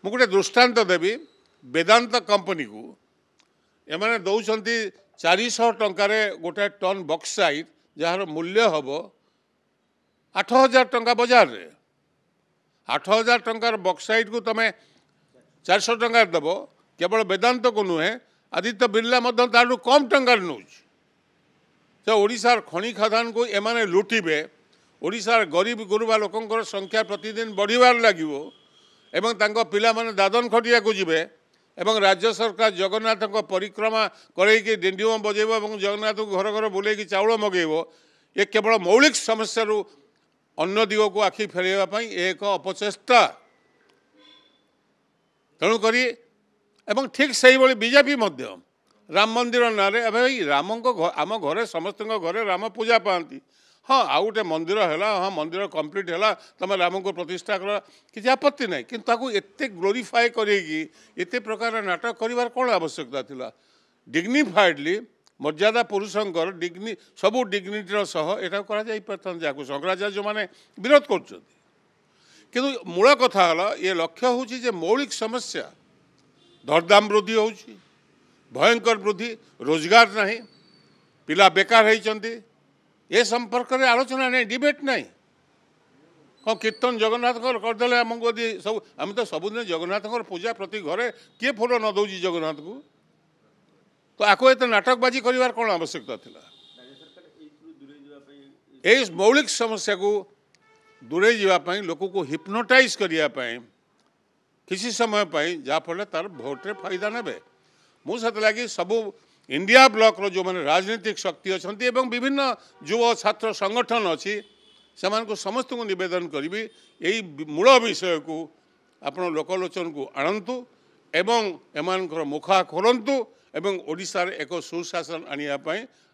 ମୁଁ ଗୋଟେ ଦୃଷ୍ଟାନ୍ତ ଦେବି ବେଦାନ୍ତ कंपनी को एमाने दौरान 400 टंकार गोटे टन बक्साइट जार मूल्य हम 8,000 टंका बजार रे 8,000 टंकार बक्साइट को तुम 400 टंका दब केवल वेदांत को नुहे आदित्य बिरला तारू कम टंकार नौ ओडिशार खनि खदान को एमाने लुटिबे ओडिशार गरीब गुरुबा लोकंकर संख्या प्रतिदिन बढ़िबार लागिवो एवं तांको पिला माने दादन खटिया को जिबे एवं राज्य सरकार जगन्नाथ को परिक्रमा करैकि डेंडिओम बजेबो एवं जगन्नाथ को घर घर बुलेकी चाउल मगेबो ये केवल मौलिक समस्या रु अन्य दिग को आखि फेरैबा पई एक अपचेष्टा तेणु करी एवं ठीक सही भली बीजेपी मध्य राम मंदिर नारे भाई राम को आम घरे समस्त घरे राम पूजा पाती हाँ आउ गोटे मंदिर है हाँ मंदिर कंप्लीट है तुम राम को प्रतिष्ठा कर किसी आपत्ति ना कि एत ग्लोरीफाए करते प्रकार नाटक कर कौन आवश्यकता थिला डिग्निफाइडली मर्यादा पुरुषंकर डिग्नि सबू डिग्निटर सह यहाँ कर शंकराचार्य मैंने विरोध कर मूल कथा ये लक्ष्य हूँ मौलिक समस्या दरदाम वृद्धि हो भयंकर वृद्धि रोजगार नहीं पिला बेकार होती ये संपर्क में आलोचना नहीं डिबेट नहीं कौन कीर्तन जगन्नाथ करदे आमको सब आम तो सबुदिन जगन्नाथ पूजा प्रति घरे किए फूल न दौर जगन्नाथ को तो आपको एत नाटकबाजी कर कौन आवश्यकता थी ये मौलिक समस्या को दूरे जावाई लोक को हिप्नोटाइज करने किसी समय जहाँफल तार भोट्रे फायदा ने मुझे लगी सबू इंडिया ब्लॉक रो जो मैंने राजनीतिक शक्ति अच्छा विभिन्न युव छात्र संगठन अच्छी से समस्त को निवेदन करी यही मूल विषय को आपण लोकलोचन को आणतु एवं एमानकर मुखा खोलतु एवं ओडिशार एक सुशासन आनिया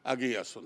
आगे आसतु।